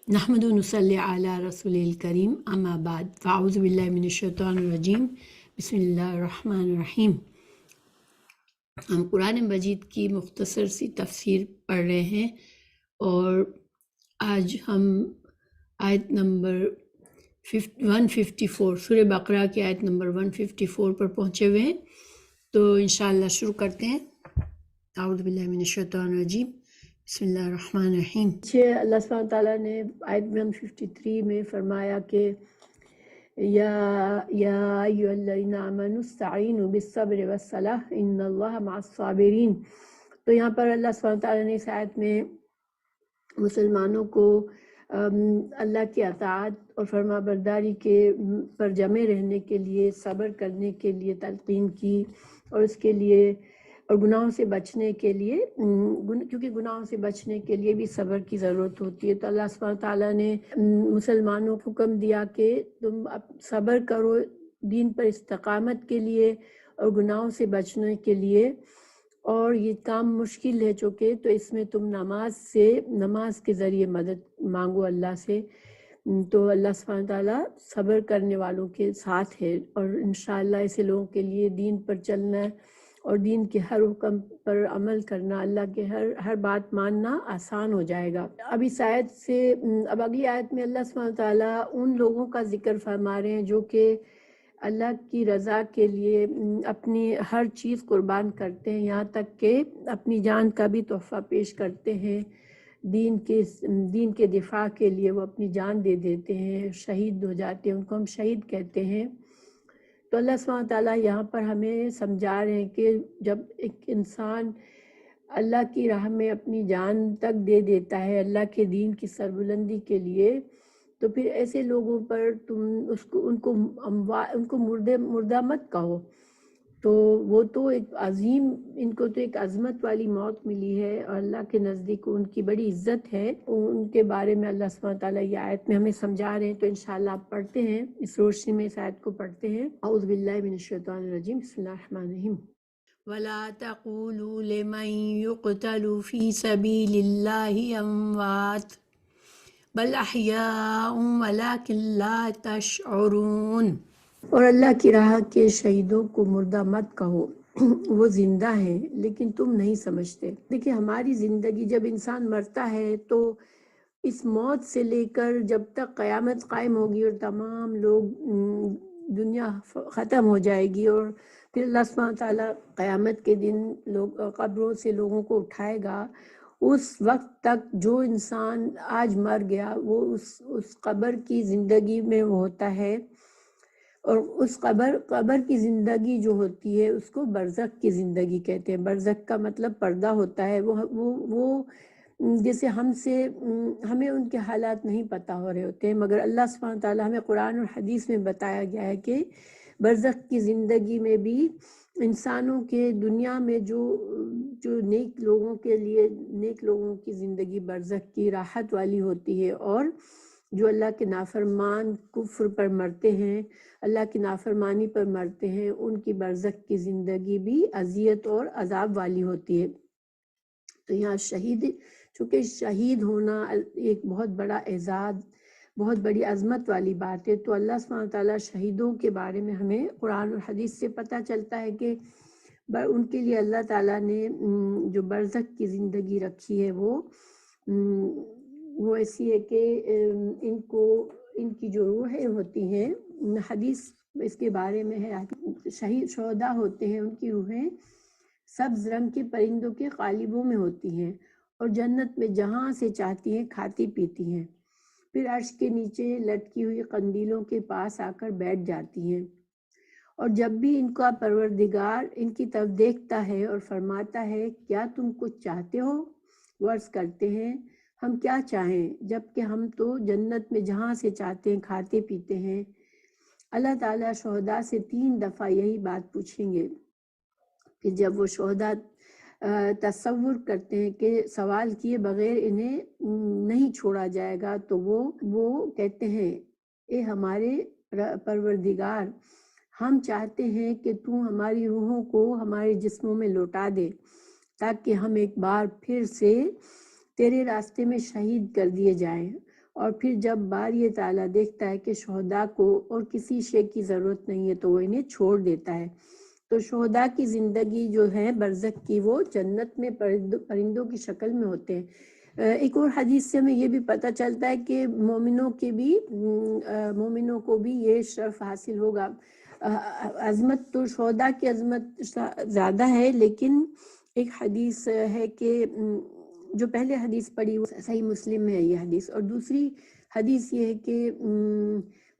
نحمد نصلی علی رسول الکریم اما بعد فاعوذ باللہ من الشیطان الرجیم بسم اللہ الرحمن الرحیم۔ ہم قرآن مجید کی مختصر سی تفسیر پڑھ رہے ہیں اور آج ہم آیت نمبر 154 سورہ بقرہ کی آیت نمبر 154 پر پہنچے ہوئے ہیں، تو انشاءاللہ شروع کرتے ہیں۔ اعوذ باللہ من الشیطان الرجیم بسم اللہ الرحمن الرحیم۔ اللہ سبحانہ تعالیٰ نے آیت 153 میں فرمایا کہ یا ایھا الذین آمنوا استعینوا بالصبر والصلاۃ ان اللہ مع الصابرین۔ تو یہاں پر اللہ سبحانہ تعالیٰ نے اس آیت میں مسلمانوں کو اللہ کی اطاعت اور فرما برداری کے پر جمے رہنے کے لیے، صبر کرنے کے لیے تلقین کی، اور اس کے لیے اور گناہوں سے بچنے کے لیے، کیونکہ گناہوں سے بچنے کے لیے بھی صبر کی ضرورت ہوتی ہے، تو اللہ سبحانہ تعالیٰ نے مسلمانوں کو حکم دیا کہ تم صبر کرو دین پر استقامت کے لیے اور گناہوں سے بچنے کے لیے، اور یہ کام مشکل ہے چونکہ، تو اس میں تم نماز کے ذریعے مدد مانگو اللہ سے۔ تو اللہ سبحانہ تعالیٰ صبر کرنے والوں کے ساتھ ہے، اور انشاءاللہ ایسے لوگوں کے لیے دین پر چلنا اور دین کے ہر حکم پر عمل کرنا، اللہ کے ہر بات ماننا آسان ہو جائے گا۔ اب اس آیت سے اب اگلی آیت میں اللہ سبحانہ تعالیٰ ان لوگوں کا ذکر فرما رہے ہیں جو کہ اللہ کی رضا کے لیے اپنی ہر چیز قربان کرتے ہیں، یہاں تک کہ اپنی جان کا بھی تحفہ پیش کرتے ہیں۔ دین کے دفاع کے لیے وہ اپنی جان دے دیتے ہیں، شہید ہو جاتے ہیں، ان کو ہم شہید کہتے ہیں۔ تو اللہ سبحانہ تعالیٰ یہاں پر ہمیں سمجھا رہے ہیں کہ جب ایک انسان اللہ کی راہ میں اپنی جان تک دے دیتا ہے اللہ کے دین کی سربلندی کے لیے، تو پھر ایسے لوگوں پر تم ان کو مردہ مت کہو، تو وہ تو ایک عظیم، ان کو تو ایک عظمت والی موت ملی ہے، اور اللہ کے نزدیک ان کی بڑی عزت ہے۔ ان کے بارے میں اللہ سبحانہ تعالیٰ یہ آیت میں ہمیں سمجھا رہے ہیں، تو انشاءاللہ آپ پڑھتے ہیں، اس روشنی میں اس آیت کو پڑھتے ہیں۔ اعوذ باللہ من الشیطان الرجیم بسم اللہ الرحمن الرحیم۔ وَلَا تَقُولُوا لِمَن يُقْتَلُ فِي سَبِيلِ اللَّهِ أَمْوَاتٌ بل احیاء ولکن لا تشعرون۔ اور اللہ کی راہ کے شہیدوں کو مردہ مت کہو، وہ زندہ ہیں لیکن تم نہیں سمجھتے۔ دیکھیں، ہماری زندگی جب انسان مرتا ہے تو اس موت سے لے کر جب تک قیامت قائم ہوگی اور تمام لوگ دنیا ختم ہو جائے گی، اور پھر اللہ سبحانہ تعالیٰ قیامت کے دن قبروں سے لوگوں کو اٹھائے گا، اس وقت تک جو انسان آج مر گیا وہ اس قبر کی زندگی میں وہ ہوتا ہے، اور اس قبر کی زندگی جو ہوتی ہے اس کو برزخ کی زندگی کہتے ہیں۔ برزخ کا مطلب پردہ ہوتا ہے، وہ جیسے ہمیں ان کے حالات نہیں پتہ ہو رہے ہوتے ہیں، مگر اللہ سبحانہ تعالیٰ ہمیں قرآن اور حدیث میں بتایا گیا ہے کہ برزخ کی زندگی میں بھی انسانوں کے دنیا میں جو نیک لوگوں کے لیے نیک لوگوں کی زندگی برزخ کی راحت والی ہوتی ہے، اور جو اللہ کے نافرمان کفر پر مرتے ہیں، اللہ کی نافرمانی پر مرتے ہیں، ان کی برزخ کی زندگی بھی اذیت اور عذاب والی ہوتی ہے۔ تو یہاں چونکہ شہید ہونا ایک بہت بڑا اعزاز، بہت بڑی عظمت والی بات ہے، تو اللہ سبحانہ تعالیٰ شہیدوں کے بارے میں ہمیں قرآن اور حدیث سے پتہ چلتا ہے کہ ان کے لیے اللہ تعالیٰ نے جو برزخ کی زندگی رکھی ہے وہ ایسی ہے کہ ان کی جو روحیں ہوتی ہیں، حدیث اس کے بارے میں ہے، شہید شہداء ہوتے ہیں، ان کی روحیں سبز رنگ کے پرندوں کے قالبوں میں ہوتی ہیں، اور جنت میں جہاں سے چاہتی ہیں کھاتی پیتی ہیں، پھر عرش کے نیچے لٹکی ہوئی قندیلوں کے پاس آ کر بیٹھ جاتی ہیں، اور جب بھی ان کا پروردگار ان کی طرف دیکھتا ہے اور فرماتا ہے کیا تم کچھ چاہتے ہو؟ وہ عرض کرتے ہیں ہم کیا چاہیں، جبکہ ہم تو جنت میں جہاں سے چاہتے ہیں کھاتے پیتے ہیں۔ اللہ تعالیٰ شہداء سے 3 دفعہ یہی بات پوچھیں گے کہ جب وہ شہداء تصور کرتے ہیں کہ سوال کیے بغیر انہیں نہیں چھوڑا جائے گا، تو وہ کہتے ہیں اے ہمارے پروردگار، ہم چاہتے ہیں کہ تو ہماری روحوں کو ہمارے جسموں میں لوٹا دے تاکہ ہم ایک بار پھر سے تیرے راستے میں شہید کر دیے جائیں، اور پھر جب باری تعالیٰ دیکھتا ہے کہ شہداء کو اور کسی شے کی ضرورت نہیں ہے تو وہ انہیں چھوڑ دیتا ہے۔ تو شہداء کی زندگی جو ہے برزخ کی، وہ جنت میں پرندوں کی شکل میں ہوتے ہیں۔ ایک اور حدیث سے ہمیں یہ بھی پتہ چلتا ہے کہ مومنوں کو بھی یہ شرف حاصل ہوگا۔ عظمت تو شہداء کی عظمت زیادہ ہے، لیکن ایک حدیث ہے کہ جو پہلے حدیث پڑھی وہ صحیح مسلم میں ہے یہ حدیث، اور دوسری حدیث یہ ہے کہ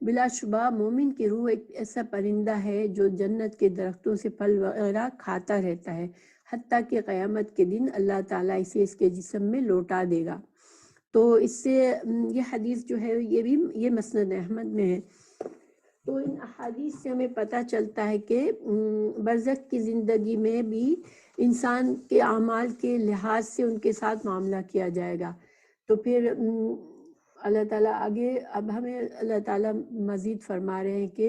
بلا شبہ مومن کی روح ایک ایسا پرندہ ہے جو جنت کے درختوں سے پھل وغیرہ کھاتا رہتا ہے، حتیٰ کہ قیامت کے دن اللہ تعالیٰ اسے اس کے جسم میں لوٹا دے گا۔ تو اس سے یہ حدیث جو ہے یہ مسند احمد میں ہے۔ تو ان احادیث سے ہمیں پتہ چلتا ہے کہ برزخ کی زندگی میں بھی انسان کے اعمال کے لحاظ سے ان کے ساتھ معاملہ کیا جائے گا۔ تو پھر اللہ تعالیٰ آگے اب ہمیں اللہ تعالیٰ مزید فرما رہے ہیں کہ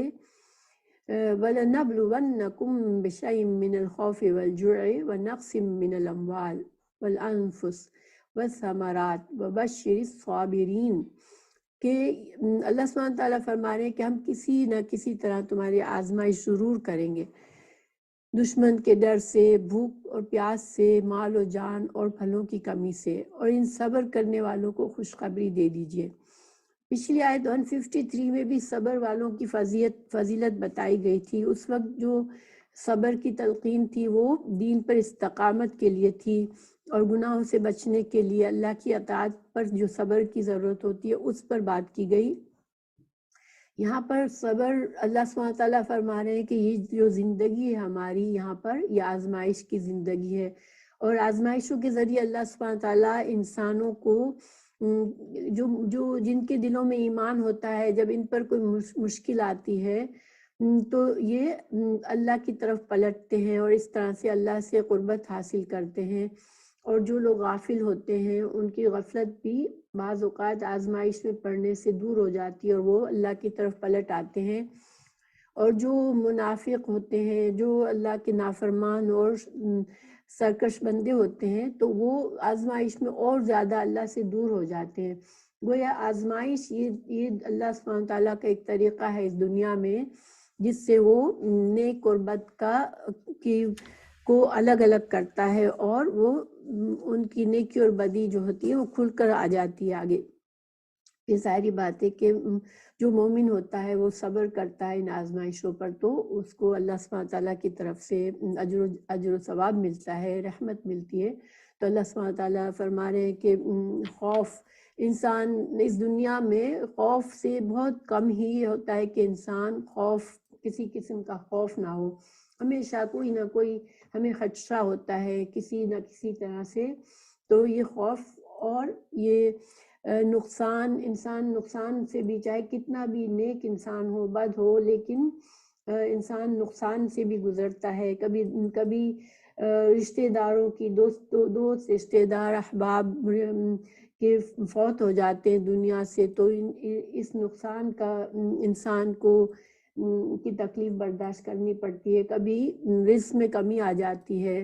وَلَنَبْلُوَنَّكُمْ بِشَيْءٍ مِّنَ الْخَوْفِ وَالْجُوعِ وَنَقْصٍ مِّنَ الْأَمْوَالِ وَالْأَنفُسِ وَالثَّمَرَاتِ وَبَشِّرِ الصَّابِرِينَ، کہ اللہ سبحانہ تعالیٰ فرما رہے ہیں کہ ہم کسی نہ کسی طرح تمہاری آزمائش ضرور کریں گے، دشمن کے ڈر سے، بھوک اور پیاس سے، مال و جان اور پھلوں کی کمی سے، اور ان صبر کرنے والوں کو خوشخبری دے دیجیے۔ پچھلی آیت 153 میں بھی صبر والوں کی فضیلت بتائی گئی تھی۔ اس وقت جو صبر کی تلقین تھی وہ دین پر استقامت کے لیے تھی، اور گناہوں سے بچنے کے لیے اللہ کی اطاعت پر جو صبر کی ضرورت ہوتی ہے اس پر بات کی گئی۔ یہاں پر صبر اللہ سبحانہ تعالیٰ فرما رہے ہیں کہ یہ جو زندگی ہے ہماری یہاں پر، یہ آزمائش کی زندگی ہے، اور آزمائشوں کے ذریعے اللہ سبحانہ تعالیٰ انسانوں کو جو جن کے دلوں میں ایمان ہوتا ہے، جب ان پر کوئی مشکل آتی ہے تو یہ اللہ کی طرف پلٹتے ہیں اور اس طرح سے اللہ سے قربت حاصل کرتے ہیں۔ اور جو لوگ غافل ہوتے ہیں ان کی غفلت بھی بعض اوقات آزمائش میں پڑنے سے دور ہو جاتی ہے اور وہ اللہ کی طرف پلٹ آتے ہیں۔ اور جو منافق ہوتے ہیں، جو اللہ کے نافرمان اور سرکش بندے ہوتے ہیں، تو وہ آزمائش میں اور زیادہ اللہ سے دور ہو جاتے ہیں۔ گویا آزمائش یہ اللہ سبحانہ تعالیٰ کا ایک طریقہ ہے اس دنیا میں، جس سے وہ نیک اور بد کو الگ الگ کرتا ہے، اور وہ ان کی نیکی اور بدی جو ہوتی ہے وہ کھل کر آ جاتی ہے آگے۔ یہ ساری باتیں کہ جو مومن ہوتا ہے وہ صبر کرتا ہے ان آزمائشوں پر، تو اس کو اللہ سبحانہ تعالیٰ کی طرف سے اجر و ثواب ملتا ہے، رحمت ملتی ہے۔ تو اللہ سبحانہ تعالیٰ فرما رہے ہیں کہ خوف، انسان اس دنیا میں خوف سے بہت کم ہی ہوتا ہے کہ انسان کسی قسم کا خوف نہ ہو، ہمیشہ کوئی نہ کوئی ہمیں خدشہ ہوتا ہے کسی نہ کسی طرح سے۔ تو یہ خوف اور یہ نقصان سے بھی، چاہے کتنا بھی نیک انسان ہو، بد ہو، لیکن انسان نقصان سے بھی گزرتا ہے۔ کبھی رشتہ داروں کی دوست رشتہ دار احباب کے فوت ہو جاتے ہیں دنیا سے، تو اس نقصان کا انسان کو کی تکلیف برداشت کرنی پڑتی ہے۔ کبھی رزق میں کمی آ جاتی ہے،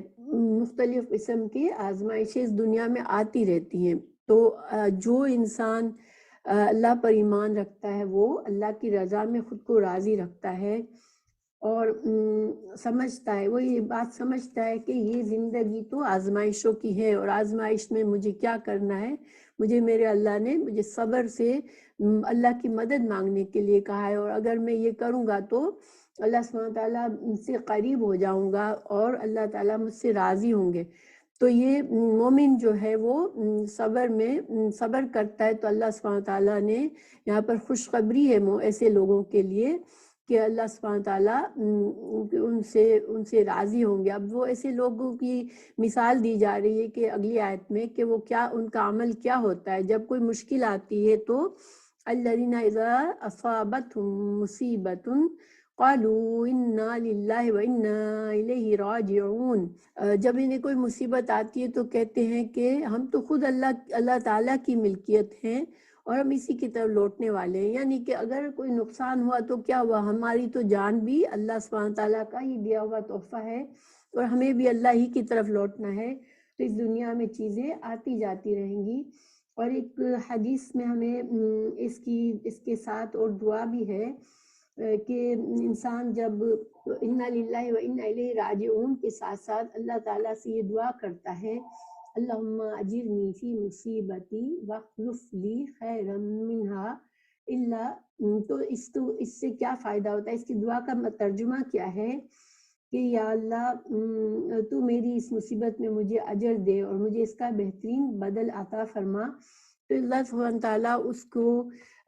مختلف قسم کی آزمائشیں اس دنیا میں آتی رہتی ہیں۔ تو جو انسان اللہ پر ایمان رکھتا ہے وہ اللہ کی رضا میں خود کو راضی رکھتا ہے، اور سمجھتا ہے، وہ یہ بات سمجھتا ہے کہ یہ زندگی تو آزمائشوں کی ہے، اور آزمائش میں مجھے کیا کرنا ہے، میرے اللہ نے مجھے صبر سے اللہ کی مدد مانگنے کے لیے کہا ہے، اور اگر میں یہ کروں گا تو اللہ سبحانہ تعالیٰ سے قریب ہو جاؤں گا اور اللہ تعالیٰ مجھ سے راضی ہوں گے۔ تو یہ مومن جو ہے وہ صبر کرتا ہے، تو اللہ سبحانہ تعالیٰ نے یہاں پر خوشخبری ہے ایسے لوگوں کے لیے کہ اللہ سبحانہ تعالیٰ ان سے راضی ہوں گے۔ اب وہ ایسے لوگوں کی مثال دی جا رہی ہے کہ اگلی آیت میں کہ وہ کیا، ان کا عمل کیا ہوتا ہے جب کوئی مشکل آتی ہے۔ تو الذین اذا اصابتهم مصیبۃ قالوا انا للہ وانا الیہ راجعون، جب انہیں کوئی مصیبت آتی ہے تو کہتے ہیں کہ ہم تو خود اللہ تعالیٰ کی ملکیت ہیں اور ہم اسی کی طرف لوٹنے والے ہیں۔ یعنی کہ اگر کوئی نقصان ہوا تو کیا ہوا، ہماری تو جان بھی اللہ سبحانہ تعالیٰ کا ہی دیا ہوا تحفہ ہے، اور ہمیں بھی اللہ ہی کی طرف لوٹنا ہے۔ تو اس دنیا میں چیزیں آتی جاتی رہیں گی، اور ایک حدیث میں ہمیں اس کے ساتھ اور دعا بھی ہے کہ انسان جب انا للہ و انا الیہ راجعون کے ساتھ ساتھ اللہ تعالیٰ سے یہ دعا کرتا ہے اللہم اجرنی فی مصیبتی واخلف لی خیرا منہا اللہ، تو اس سے کیا فائدہ ہوتا ہے، اس کی دعا کا ترجمہ کیا ہے کہ یا اللہ تو میری اس مصیبت میں مجھے اجر دے اور مجھے اس کا بہترین بدل عطا فرما، تو اللہ سبحانہ تعالیٰ اس کو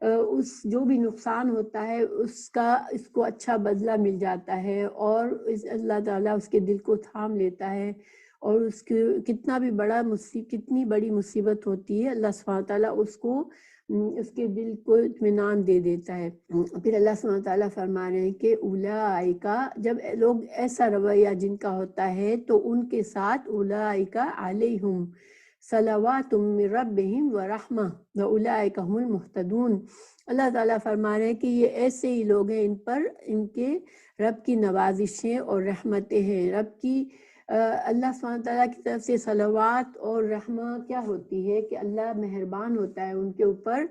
اس جو بھی نقصان ہوتا ہے اس کو اچھا بدلہ مل جاتا ہے، اور اللہ تعالیٰ اس کے دل کو تھام لیتا ہے، اور اس کے کتنی بڑی مصیبت ہوتی ہے اللہ سبحانہ تعالیٰ اس کے دل کو اطمینان دے دیتا ہے۔ پھر اللہ سبحانہ تعالیٰ فرما رہے ہیں کہ اولئک، جب لوگ ایسا رویہ جن کا ہوتا ہے تو ان کے ساتھ اولئک علیہم صلوات من ربہم ورحمہ واولئک هم المہتدون، اللہ تعالیٰ فرما رہے ہیں کہ یہ ایسے ہی لوگ ہیں، ان پر ان کے رب کی نوازشیں اور رحمتیں ہیں، رب کی اللہ سبحانہ تعالیٰ کی طرف سے صلوات اور رحمہ کیا ہوتی ہے کہ اللہ مہربان ہوتا ہے ان کے اوپر،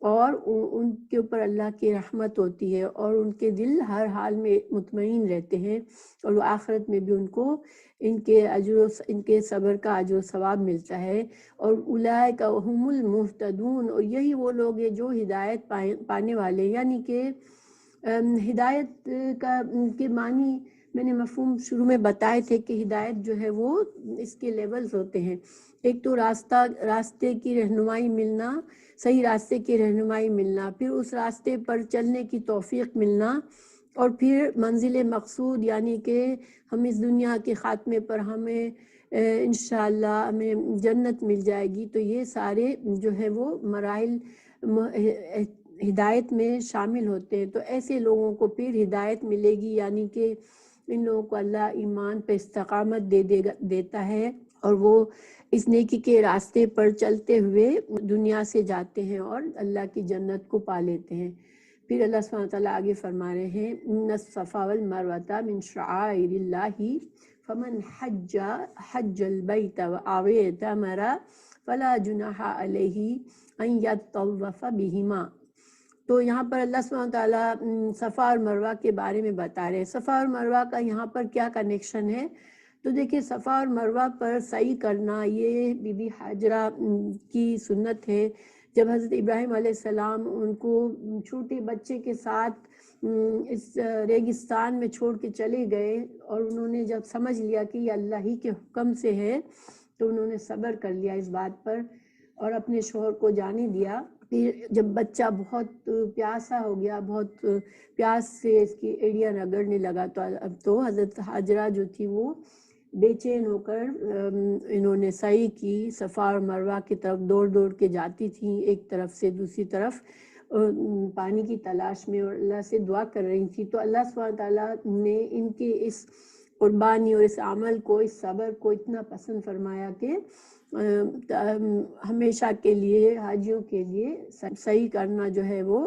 اور ان کے اوپر اللہ کی رحمت ہوتی ہے، اور ان کے دل ہر حال میں مطمئن رہتے ہیں، اور وہ آخرت میں بھی ان کو ان کے صبر کا اجر و ثواب ملتا ہے۔ اور اولئک هم المہتدون، اور یہی وہ لوگ ہیں جو ہدایت پانے والے، یعنی کہ ہدایت کے معنی میں نے مفہوم شروع میں بتائے تھے کہ ہدایت جو ہے وہ اس کے لیولز ہوتے ہیں، ایک تو راستے کی رہنمائی ملنا، صحیح راستے کی رہنمائی ملنا، پھر اس راستے پر چلنے کی توفیق ملنا، اور پھر منزل مقصود یعنی کہ ہم اس دنیا کے خاتمے پر ہمیں انشاءاللہ ہمیں جنت مل جائے گی، تو یہ سارے جو ہے وہ مراحل ہدایت میں شامل ہوتے ہیں۔ تو ایسے لوگوں کو پھر ہدایت ملے گی، یعنی کہ ان لوگوں کو اللہ ایمان پہ استقامت دیتا ہے، اور وہ اس نیکی کے راستے پر چلتے ہوئے دنیا سے جاتے ہیں اور اللہ کی جنت کو پا لیتے ہیں۔ پھر اللہ سبحانہ تعالیٰ آگے فرما رہے ہیں ان الصفا والمروۃ من شعائر اللہ فمن حج البیت واو اعتمر فلا جناح علیہ ان یطوف بہما۔ تو یہاں پر اللہ سبحانہ تعالیٰ صفا اور مروہ کے بارے میں بتا رہے ہیں۔ صفا اور مروہ کا یہاں پر کیا کنیکشن ہے، تو دیکھیں صفا اور مروہ پر سعی کرنا یہ بی بی حاجرہ کی سنت ہے۔ جب حضرت ابراہیم علیہ السلام ان کو چھوٹے بچے کے ساتھ اس ریگستان میں چھوڑ کے چلے گئے، اور انہوں نے جب سمجھ لیا کہ یہ اللہ ہی کے حکم سے ہے، تو انہوں نے صبر کر لیا اس بات پر اور اپنے شوہر کو جانے دیا۔ پھر جب بچہ بہت پیاسا ہو گیا، بہت پیاس سے اس کی ایڑیاں رگڑنے لگا، تو حضرت حاجرہ جو تھی وہ بے چین ہو کر انہوں نے سعی کی، صفا اور مروہ کی طرف دوڑ کے جاتی تھیں، ایک طرف سے دوسری طرف پانی کی تلاش میں، اور اللہ سے دعا کر رہی تھی۔ تو اللہ سبحانہ تعالیٰ نے ان کے اس قربانی اور اس عمل کو، اس صبر کو اتنا پسند فرمایا کہ ہمیشہ کے لیے حاجیوں کے لیے صحیح کرنا جو ہے وہ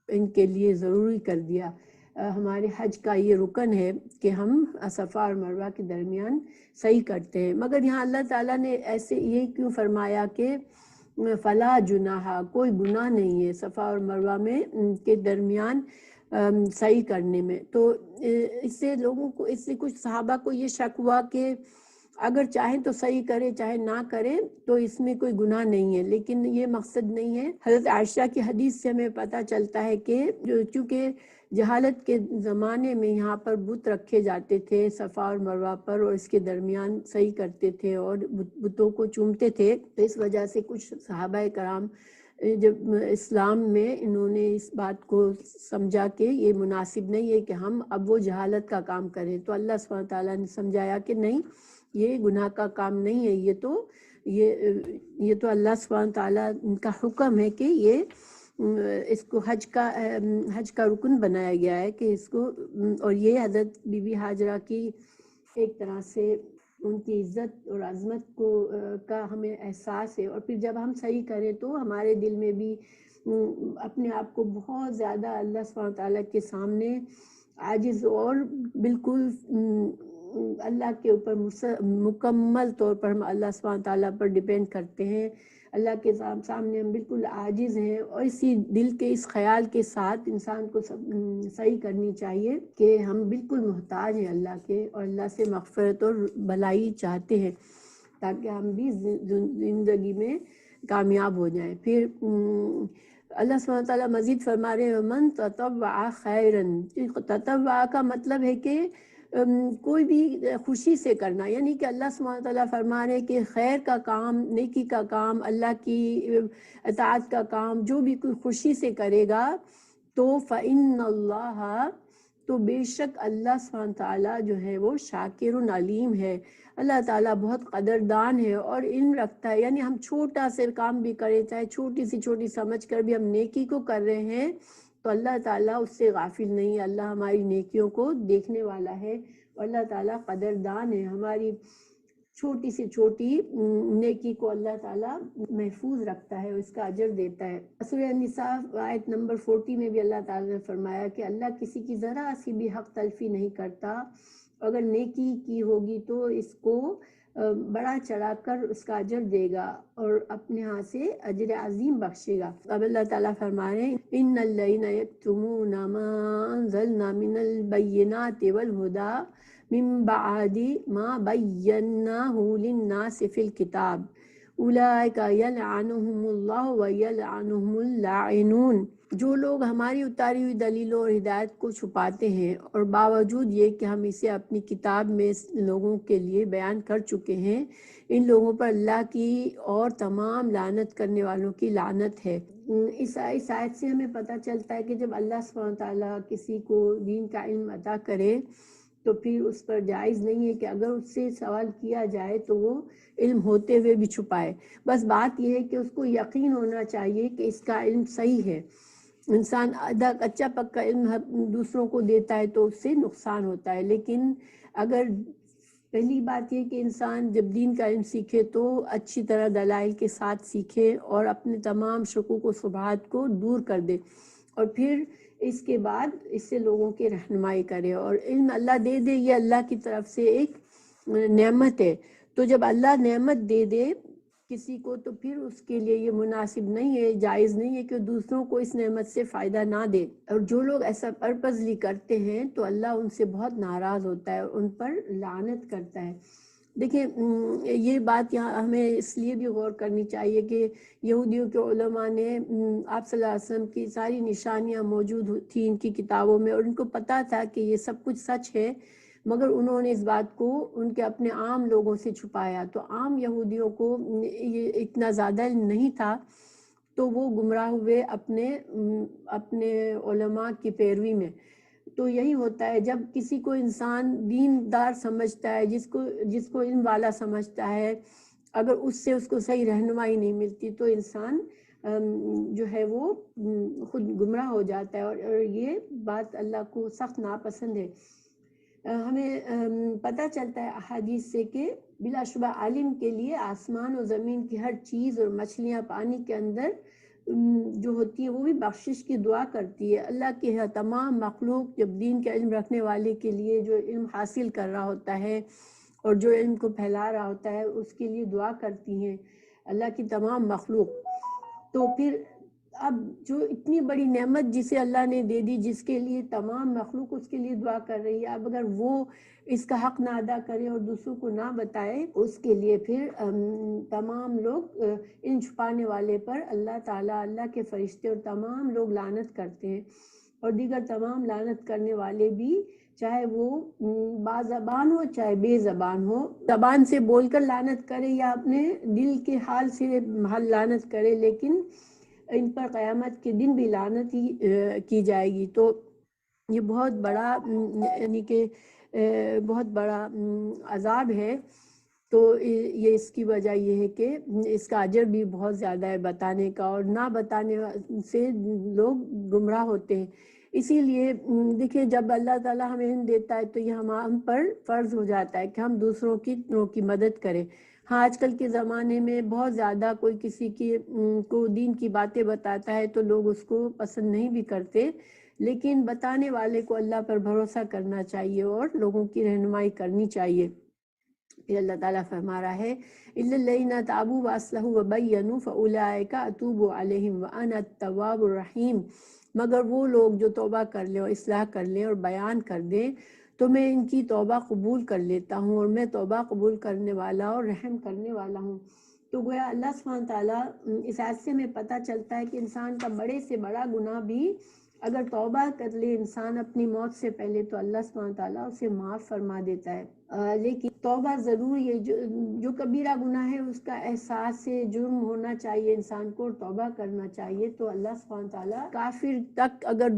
ان کے لیے ضروری کر دیا۔ ہمارے حج کا یہ رکن ہے کہ ہم صفا اور مروہ کے درمیان صحیح کرتے ہیں، مگر یہاں اللہ تعالیٰ نے ایسے یہ کیوں فرمایا کہ فلا جناح، کوئی گناہ نہیں ہے صفا اور مروہ میں کے درمیان صحیح کرنے میں۔ تو اس سے کچھ صحابہ کو یہ شک ہوا کہ اگر چاہیں تو صحیح کرے، چاہے نہ کرے تو اس میں کوئی گناہ نہیں ہے، لیکن یہ مقصد نہیں ہے۔ حضرت عائشہ کی حدیث سے ہمیں پتہ چلتا ہے کہ چونکہ جہالت کے زمانے میں یہاں پر بت رکھے جاتے تھے صفا اور مروہ پر، اور اس کے درمیان صحیح کرتے تھے اور بتوں کو چومتے تھے، تو اس وجہ سے کچھ صحابہ کرام جب اسلام میں انہوں نے اس بات کو سمجھا کہ یہ مناسب نہیں ہے کہ ہم اب وہ جہالت کا کام کریں، تو اللہ سبحانہ تعالیٰ نے سمجھایا کہ نہیں، یہ گناہ کا کام نہیں ہے، یہ تو اللہ سبحانہ تعالیٰ کا حکم ہے کہ یہ اس کو حج کا رکن بنایا گیا ہے کہ اس کو، اور یہ حضرت بی بی حاجرہ کی ایک طرح سے ان کی عزت اور عظمت کا ہمیں احساس ہے۔ اور پھر جب ہم صحیح کریں تو ہمارے دل میں بھی اپنے آپ کو بہت زیادہ اللہ سبحانہ تعالیٰ کے سامنے عاجز اور بالکل اللہ کے اوپر مکمل طور پر ہم اللہ سبحانہ تعالیٰ پر ڈیپینڈ کرتے ہیں، اللہ کے سامنے ہم بالکل عاجز ہیں، اور اسی دل کے اس خیال کے ساتھ انسان کو صحیح کرنی چاہیے کہ ہم بالکل محتاج ہیں اللہ کے، اور اللہ سے مغفرت اور بھلائی چاہتے ہیں تاکہ ہم بھی زندگی میں کامیاب ہو جائیں۔ پھر اللہ سبحانہ وتعالیٰ مزید فرما رہے ہیں من تطوع خیرن، تطوع کا مطلب ہے کہ کوئی بھی خوشی سے کرنا، یعنی کہ اللہ سبحانہ وتعالیٰ فرما رہے ہیں کہ خیر کا کام، نیکی کا کام، اللہ کی اطاعت کا کام جو بھی کوئی خوشی سے کرے گا تو فإن اللہ، تو بے شک اللہ سبحانہ تعالیٰ جو ہے وہ شاکر علیم ہے، اللہ تعالیٰ بہت قدردان ہے اور علم رکھتا ہے۔ یعنی ہم چھوٹا سے کام بھی کریں، چاہے چھوٹی سمجھ کر بھی ہم نیکی کو کر رہے ہیں تو اللہ تعالیٰ اس سے غافل نہیں ہے، اللہ ہماری نیکیوں کو دیکھنے والا ہے، اور اللہ تعالیٰ قدردان ہے، ہماری چھوٹی سے چھوٹی نیکی کو اللہ تعالیٰ محفوظ رکھتا ہے، اس کا اجر دیتا ہے۔ سورہ النساء آیت نمبر 40 میں بھی اللہ تعالیٰ نے فرمایا کہ اللہ کسی کی ذرا سی بھی حق تلفی نہیں کرتا، اگر نیکی کی ہوگی تو اس کو بڑا چڑھا کر اس کا اجر دے گا اور اپنے ہاں سے اجر عظیم بخشے گا۔ اب اللہ تعالیٰ فرما رہے ہیں ان الذین یکتمون ما انزلنا من البینات والہدی من بعد ما بیناہ للناس فی الکتاب اولئک یلعنہم اللہ ویلعنہم اللاعنون۔ جو لوگ ہماری اتاری ہوئی دلیلوں اور ہدایت کو چھپاتے ہیں اور باوجود یہ کہ ہم اسے اپنی کتاب میں لوگوں کے لیے بیان کر چکے ہیں، ان لوگوں پر اللہ کی اور تمام لعنت کرنے والوں کی لعنت ہے۔ اس آیت سے ہمیں پتہ چلتا ہے کہ جب اللہ سبحانہ تعالیٰ کسی کو دین کا علم عطا کرے تو پھر اس پر جائز نہیں ہے کہ اگر اس سے سوال کیا جائے تو وہ علم ہوتے ہوئے بھی چھپائے۔ بس بات یہ ہے کہ اس کو یقین ہونا چاہیے کہ اس کا علم صحیح ہے۔ انسان آدھا کچا پکا علم دوسروں کو دیتا ہے تو اس سے نقصان ہوتا ہے، لیکن اگر پہلی بات یہ کہ انسان جب دین کا علم سیکھے تو اچھی طرح دلائل کے ساتھ سیکھے اور اپنے تمام شکوک و شبہات کو دور کر دے، اور پھر اس کے بعد اس سے لوگوں کی رہنمائی کرے، اور علم اللہ دے دے یہ اللہ کی طرف سے ایک نعمت ہے۔ تو جب اللہ نعمت دے دے کسی کو تو پھر اس کے لیے یہ مناسب نہیں ہے، جائز نہیں ہے کہ دوسروں کو اس نعمت سے فائدہ نہ دے، اور جو لوگ ایسا پرپزلی کرتے ہیں تو اللہ ان سے بہت ناراض ہوتا ہے اور ان پر لعنت کرتا ہے۔ دیکھیں یہ بات یہاں ہمیں اس لیے بھی غور کرنی چاہیے کہ یہودیوں کے علماء نے آپ صلی اللہ علیہ وسلم کی ساری نشانیاں موجود تھیں ان کی کتابوں میں، اور ان کو پتہ تھا کہ یہ سب کچھ سچ ہے، مگر انہوں نے اس بات کو ان کے اپنے عام لوگوں سے چھپایا، تو عام یہودیوں کو یہ اتنا زیادہ علم نہیں تھا تو وہ گمراہ ہوئے اپنے علماء کی پیروی میں۔ تو یہی ہوتا ہے جب کسی کو انسان دیندار سمجھتا ہے، جس کو علم والا سمجھتا ہے، اگر اس سے اس کو صحیح رہنمائی نہیں ملتی تو انسان جو ہے وہ خود گمراہ ہو جاتا ہے، اور یہ بات اللہ کو سخت ناپسند ہے۔ ہمیں پتہ چلتا ہے احادیث سے کہ بلا شبہ عالم کے لیے آسمان و زمین کی ہر چیز اور مچھلیاں پانی کے اندر جو ہوتی ہے وہ بھی بخشش کی دعا کرتی ہے۔ اللہ کے تمام مخلوق جب دین کا علم رکھنے والے کے لیے جو علم حاصل کر رہا ہوتا ہے اور جو علم کو پھیلا رہا ہوتا ہے اس کے لیے دعا کرتی ہیں اللہ کی تمام مخلوق۔ تو پھر اب جو اتنی بڑی نعمت جسے اللہ نے دے دی، جس کے لیے تمام مخلوق اس کے لیے دعا کر رہی ہے، اب اگر وہ اس کا حق نہ ادا کرے اور دوسروں کو نہ بتائے، اس کے لیے پھر تمام لوگ ان چھپانے والے پر اللہ تعالیٰ، اللہ کے فرشتے اور تمام لوگ لعنت کرتے ہیں، اور دیگر تمام لعنت کرنے والے بھی، چاہے وہ بازبان ہو چاہے بے زبان ہو، زبان سے بول کر لعنت کرے یا اپنے دل کے حال سے لعنت کرے، لیکن ان پر قیامت کے دن بھی لعنت ہی کی جائے گی۔ تو یہ بہت بڑا یعنی کہ بہت بڑا عذاب ہے۔ تو یہ اس کی وجہ یہ ہے کہ اس کا اجر بھی بہت زیادہ ہے بتانے کا، اور نہ بتانے سے لوگ گمراہ ہوتے ہیں۔ اسی لیے دیکھیں جب اللہ تعالیٰ ہمیں علم دیتا ہے تو یہ ہم پر فرض ہو جاتا ہے کہ ہم دوسروں کی مدد کریں۔ ہاں آج کل کے زمانے میں بہت زیادہ کوئی کسی کو دین کی باتیں بتاتا ہے تو لوگ اس کو پسند نہیں بھی کرتے، لیکن بتانے والے کو اللہ پر بھروسہ کرنا چاہیے اور لوگوں کی رہنمائی کرنی چاہیے۔ پھر اللہ تعالیٰ فرما رہا ہے اِلَّا الَّذِينَ تَابُوا وَأَصْلَحُوا وَبَيَّنُوا فَأُولَٰئِكَ أَتُوبُ عَلَيْهِمْ وَأَنَا التَّوَّابُ الرَّحِيمُ، مگر وہ لوگ جو توبہ کر لیں اور اصلاح کر لیں اور بیان کر دیں تو میں ان کی توبہ قبول کر لیتا ہوں، اور میں توبہ قبول کرنے والا اور رحم کرنے والا ہوں۔ تو گویا اللہ سبحانہ تعالیٰ اس آیت سے ہمیں پتہ چلتا ہے کہ انسان کا بڑے سے بڑا گناہ بھی اگر توبہ کر لے انسان اپنی موت سے پہلے تو اللہ سبحانہ تعالیٰ اسے معاف فرما دیتا ہے۔ لیکن توبہ ضرور یہ جو کبیرہ گناہ ہے اس کا احساس سے جرم ہونا چاہیے انسان کو، اور توبہ کرنا چاہیے۔ تو اللہ سبحانہ تعالیٰ کافر تک اگر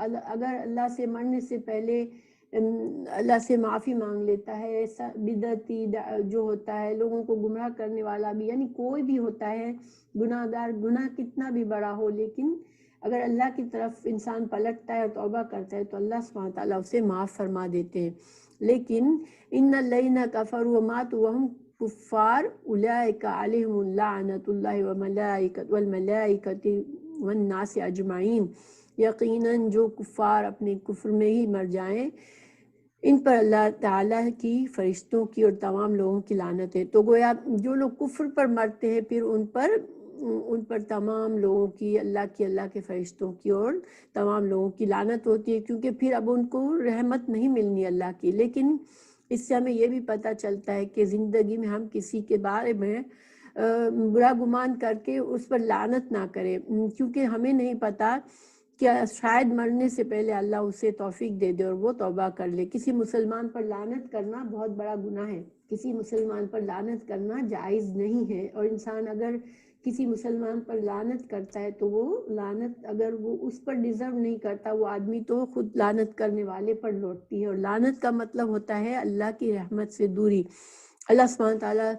اگر اللہ سے مرنے سے پہلے اللہ سے معافی مانگ لیتا ہے، ایسا بدعتی جو ہوتا ہے لوگوں کو گمراہ کرنے والا بھی، یعنی کوئی بھی ہوتا ہے گناہ گار، گناہ کتنا بھی بڑا ہو، لیکن اگر اللہ کی طرف انسان پلٹتا ہے اور توبہ کرتا ہے تو اللہ سبحانہ تعالیٰ اسے معاف فرما دیتے ہیں۔ لیکن ان الذین کفروا وماتوا وہم کفار اولئک علیہم لعنۃ اللہ والملائکۃ والناس اجمعین، یقیناً جو کفار اپنے کفر میں ہی مر جائیں ان پر اللہ تعالیٰ کی، فرشتوں کی اور تمام لوگوں کی لعنت ہے۔ تو گویا جو لوگ کفر پر مرتے ہیں پھر ان پر تمام لوگوں کی، اللہ کے فرشتوں کی اور تمام لوگوں کی لعنت ہوتی ہے، کیونکہ پھر اب ان کو رحمت نہیں ملنی اللہ کی۔ لیکن اس سے ہمیں یہ بھی پتہ چلتا ہے کہ زندگی میں ہم کسی کے بارے میں برا گمان کر کے اس پر لعنت نہ کریں، کیونکہ ہمیں نہیں پتہ کہ شاید مرنے سے پہلے اللہ اسے توفیق دے دے اور وہ توبہ کر لے۔ کسی مسلمان پر لعنت کرنا بہت بڑا گناہ ہے، کسی مسلمان پر لعنت کرنا جائز نہیں ہے، اور انسان اگر کسی مسلمان پر لعنت کرتا ہے تو وہ لعنت اگر وہ اس پر ڈیزرو نہیں کرتا، وہ آدمی تو خود لعنت کرنے والے پر لوٹتی ہے، اور لعنت کا مطلب ہوتا ہے اللہ کی رحمت سے دوری۔ اللہ سبحانہ تعالیٰ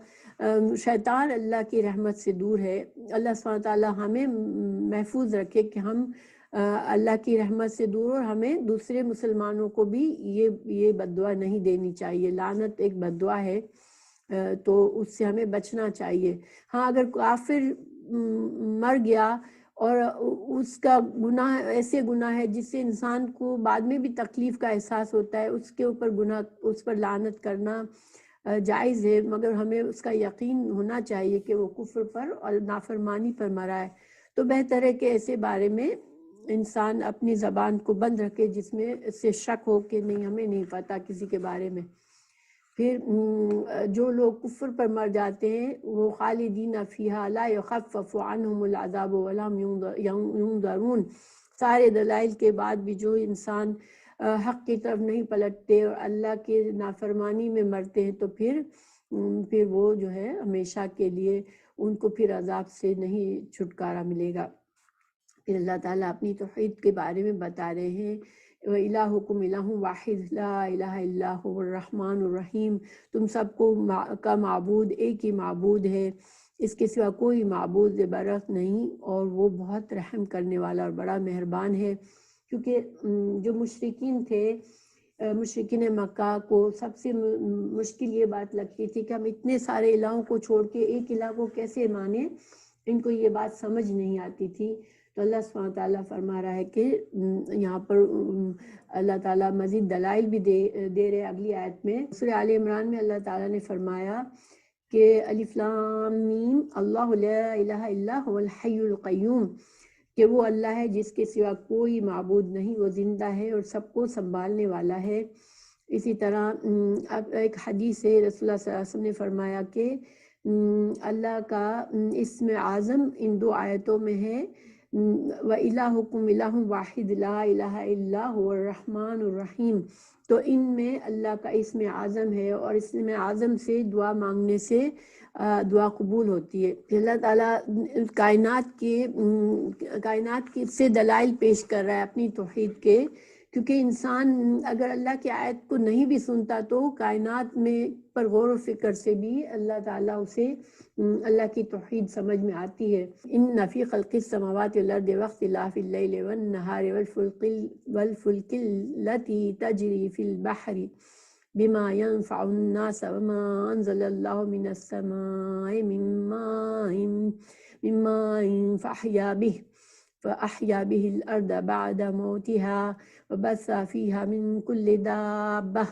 شیطان اللہ کی رحمت سے دور ہے۔ اللہ سبحانہ تعالیٰ ہمیں محفوظ رکھے کہ ہم اللہ کی رحمت سے دور، اور ہمیں دوسرے مسلمانوں کو بھی یہ بددعا نہیں دینی چاہیے۔ لعنت ایک بددعا ہے، تو اس سے ہمیں بچنا چاہیے۔ ہاں اگر کافر مر گیا اور اس کا گناہ ایسے گناہ ہے جس سے انسان کو بعد میں بھی تکلیف کا احساس ہوتا ہے، اس کے اوپر گناہ، اس پر لعنت کرنا جائز ہے، مگر ہمیں اس کا یقین ہونا چاہیے کہ وہ کفر پر اور نافرمانی پر مرا ہے۔ تو بہتر ہے کہ ایسے بارے میں انسان اپنی زبان کو بند رکھے جس میں اس سے شک ہو کہ نہیں، ہمیں نہیں پتہ کسی کے بارے میں۔ پھر جو لوگ کفر پر مر جاتے ہیں وہ خالدین فیہا لا یخفف عنہم العذاب ولا هم ینظرون، سارے دلائل کے بعد بھی جو انسان حق کی طرف نہیں پلٹتے اور اللہ کے نافرمانی میں مرتے ہیں تو پھر وہ جو ہے ہمیشہ کے لیے ان کو پھر عذاب سے نہیں چھٹکارا ملے گا۔ پھر اللہ تعالیٰ اپنی توحید کے بارے میں بتا رہے ہیں وَإِلَٰهُكُمْ إِلَٰهٌ وَاحِدٌ لَا إِلَٰهَ إِلَّا هُوَ الرَّحْمَٰنُ الرَّحِيمُ، تم سب کو کا معبود ایک ہی معبود ہے، اس کے سوا کوئی معبود برحق نہیں، اور وہ بہت رحم کرنے والا اور بڑا مہربان ہے۔ کیونکہ جو مشرکین تھے، مشرکین مکہ کو سب سے مشکل یہ بات لگتی تھی کہ ہم اتنے سارے الہوں کو چھوڑ کے ایک الہ کو کیسے مانیں، ان کو یہ بات سمجھ نہیں آتی تھی۔ تو اللہ سبحانہ تعالیٰ فرما رہا ہے کہ یہاں پر اللہ تعالیٰ مزید دلائل بھی دے رہے اگلی آیت میں۔ سورہ آل عمران میں اللہ تعالیٰ نے فرمایا کہ الف لام میم اللہ لا الہ الا هو الحی القیوم، کہ وہ اللہ ہے جس کے سوا کوئی معبود نہیں، وہ زندہ ہے اور سب کو سنبھالنے والا ہے۔ اسی طرح اب ایک حدیث ہے، رسول اللہ صلی اللہ علیہ وسلم نے فرمایا کہ اللہ کا اسم اعظم ان دو آیتوں میں ہے وَإِلَٰهُكُمْ إِلَٰهٌ وَاحِدٌ لَا إِلَٰهَ إِلَّا هُوَ الرَّحْمَٰنُ الرَّحِيمُ، تو ان میں اللہ کا اسم اعظم ہے، اور اسم اعظم سے دعا مانگنے سے دعا قبول ہوتی ہے۔ اللہ تعالیٰ کائنات کے سے دلائل پیش کر رہا ہے اپنی توحید کے، کیونکہ انسان اگر اللہ کی آیت کو نہیں بھی سنتا تو کائنات میں پر غور و فکر سے بھی اللہ تعالیٰ اسے اللہ کی توحید سمجھ میں آتی ہے۔ ان فی خلق السماوات والارض واختلاف اللیل والنہار والفلک التی تجری فی البحر بما ينفع الناس وما انزل اللہ من السماء من ماء فأحیا به الأرض بعد موتها وبث فيها من كل دابة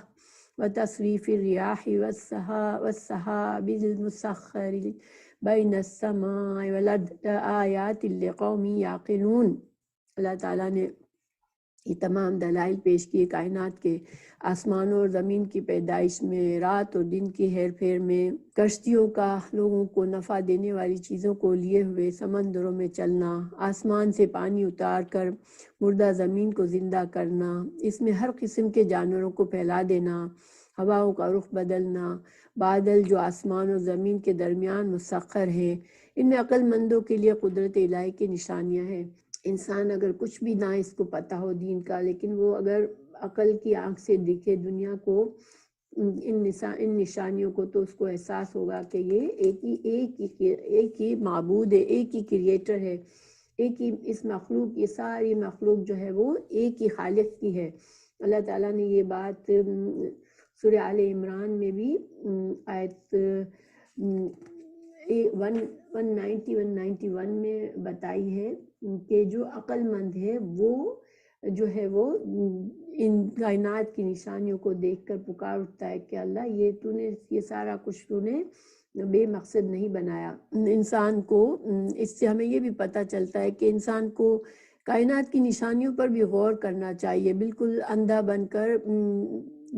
وتصریف الریاح والسحاب المسخر بین السماء والارض لآیات لقوم یعقلون۔ اللہ تعالیٰ نے یہ تمام دلائل پیش کیے کائنات کے، آسمانوں اور زمین کی پیدائش میں، رات اور دن کی ہیر پھیر میں، کشتیوں کا لوگوں کو نفع دینے والی چیزوں کو لیے ہوئے سمندروں میں چلنا، آسمان سے پانی اتار کر مردہ زمین کو زندہ کرنا، اس میں ہر قسم کے جانوروں کو پھیلا دینا، ہواؤں کا رخ بدلنا، بادل جو آسمان اور زمین کے درمیان مسخر ہیں، ان میں عقل مندوں کے لیے قدرت الہی کی نشانیاں ہیں۔ انسان اگر کچھ بھی نہ اس کو پتہ ہو دین کا، لیکن وہ اگر عقل کی آنکھ سے دیکھے دنیا کو، ان نشانیوں کو، تو اس کو احساس ہوگا کہ یہ ایک ہی معبود ہے، ایک ہی کریٹر ہے، ایک ہی اس مخلوق، یہ ساری مخلوق جو ہے وہ ایک ہی خالق کی ہے۔ اللہ تعالیٰ نے یہ بات سورہ آل عمران میں بھی آیت 191 میں بتائی ہے کہ جو عقل مند ہے وہ جو ہے وہ ان کائنات کی نشانیوں کو دیکھ کر پکار اٹھتا ہے کہ اللہ یہ سارا کچھ تو نے بے مقصد نہیں بنایا۔ انسان کو اس سے ہمیں یہ بھی پتہ چلتا ہے کہ انسان کو کائنات کی نشانیوں پر بھی غور کرنا چاہیے، بالکل اندھا بن کر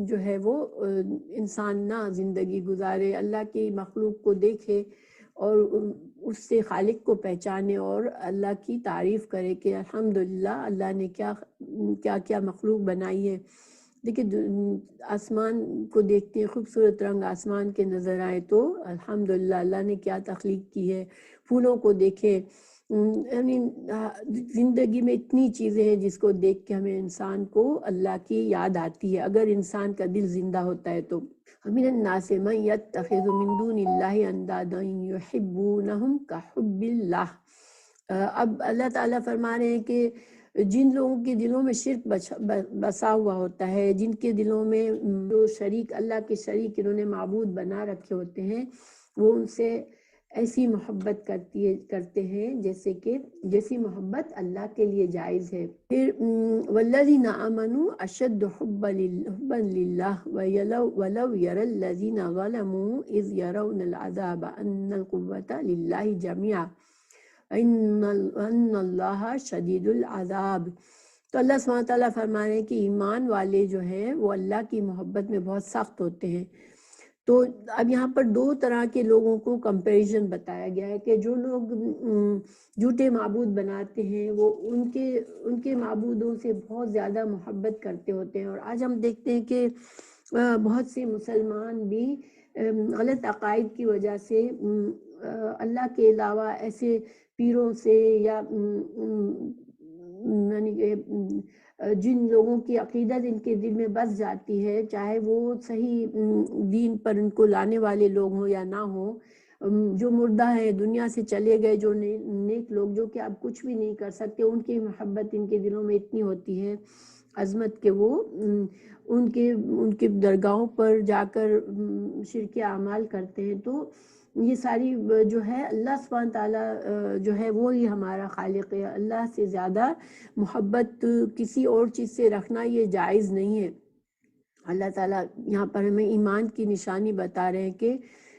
جو ہے وہ انسان نہ زندگی گزارے، اللہ کی مخلوق کو دیکھے اور اس سے خالق کو پہچانے اور اللہ کی تعریف کرے کہ الحمدللہ اللہ نے کیا کیا مخلوق بنائی ہے۔ دیکھیں آسمان کو دیکھتے ہیں، خوبصورت رنگ آسمان کے نظر آئے تو الحمدللہ اللہ نے کیا تخلیق کی ہے۔ پھولوں کو دیکھیں، یعنی زندگی میں اتنی چیزیں ہیں جس کو دیکھ کے ہمیں انسان کو اللہ کی یاد آتی ہے، اگر انسان کا دل زندہ ہوتا ہے تو۔ وَمِنَ النَّاسِ مَن يَتَّخِذُ مِن دُونِ اللَّهِ أَندَادًا يُحِبُّونَهُمْ كَحُبِّ اللَّهِ۔ اب اللہ تعالیٰ فرما رہے ہیں کہ جن لوگوں کے دلوں میں شرک بسا ہوا ہوتا ہے، جن کے دلوں میں جو شریک اللہ کے شریک انہوں نے معبود بنا رکھے ہوتے ہیں، وہ ان سے ایسی محبت کرتے ہیں جیسی محبت اللہ کے لیے جائز ہے۔ پھر والذین آمنوا اشد حبا للہ ولو یری الذین ظلموا اذ یرون العذاب ان القوة للہ جميعا ان اللہ شدید العذاب۔ تو اللہ سبحانہ تعالیٰ فرما رہے ہیں کہ ایمان والے جو ہیں وہ اللہ کی محبت میں بہت سخت ہوتے ہیں۔ تو اب یہاں پر دو طرح کے لوگوں کو کمپیریزن بتایا گیا ہے کہ جو لوگ جھوٹے معبود بناتے ہیں وہ ان کے معبودوں سے بہت زیادہ محبت کرتے ہوتے ہیں، اور آج ہم دیکھتے ہیں کہ بہت سے مسلمان بھی غلط عقائد کی وجہ سے اللہ کے علاوہ ایسے پیروں سے یا یعنی کہ جن لوگوں کی عقیدت ان کے دل میں بس جاتی ہے، چاہے وہ صحیح دین پر ان کو لانے والے لوگ ہوں یا نہ ہوں، جو مردہ ہیں دنیا سے چلے گئے، جو نیک لوگ جو کہ اب کچھ بھی نہیں کر سکتے، ان کی محبت ان کے دلوں میں اتنی ہوتی ہے عظمت کہ وہ ان کے درگاہوں پر جا کر شرک اعمال کرتے ہیں۔ تو یہ ساری جو ہے اللہ سبحانہ تعالیٰ جو ہے وہی ہمارا خالق ہے، اللہ سے زیادہ محبت کسی اور چیز سے رکھنا یہ جائز نہیں ہے۔ اللہ تعالیٰ یہاں پر ہمیں ایمان کی نشانی بتا رہے ہیں کہ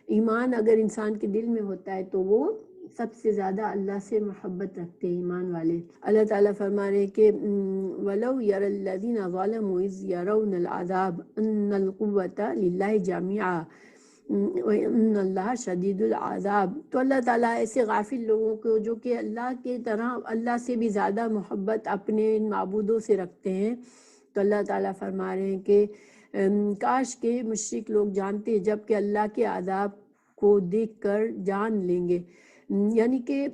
ایمان اگر انسان کے دل میں ہوتا ہے تو وہ سب سے زیادہ اللہ سے محبت رکھتے ہیں ایمان والے۔ اللہ تعالیٰ فرما رہے ہیں کہ وَلَوْ يَرَى الَّذِينَ ظَلَمُوا إِذْ يَرَوْنَ الْعَذَابَ أَنَّ الْقُوَّةَ لِلَّهِ جَمِيعًا وَإِنَّ اللَّهَ شَدِيدُ الْعَذَابِ۔ تو اللہ تعالیٰ ایسے غافل لوگوں کو جو کہ اللہ کے طرح اللہ سے بھی زیادہ محبت اپنے معبودوں سے رکھتے ہیں، تو اللہ تعالیٰ فرما رہے ہیں کہ کاش کے مشرک لوگ جانتے جب کہ اللہ کے عذاب کو دیکھ کر جان لیں گے، یعنی کہ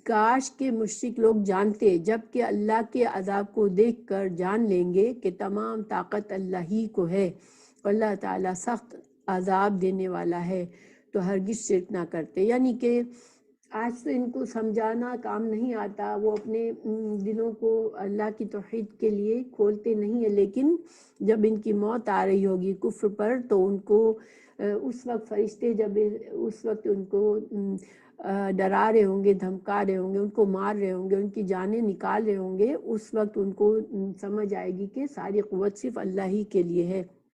کاش کے مشرک لوگ جانتے جب کہ اللہ کے عذاب کو دیکھ کر جان لیں گے کہ تمام طاقت اللہ ہی کو ہے، اللہ تعالیٰ سخت عذاب دینے والا ہے، تو ہرگز شرک نہ کرتے۔ یعنی کہ آج تو ان کو سمجھانا کام نہیں آتا، وہ اپنے دلوں کو اللہ کی توحید کے لیے کھولتے نہیں ہیں، لیکن جب ان کی موت آ رہی ہوگی کفر پر تو ان کو اس وقت فرشتے جب اس وقت ان کو ڈرا رہے ہوں گے، دھمکا رہے ہوں گے، ان کو مار رہے ہوں گے، ان کی جانیں نکال رہے ہوں گے، اس وقت ان کو سمجھ آئے گی کہ ساری قوت صرف اللہ ہی کے لیے ہے۔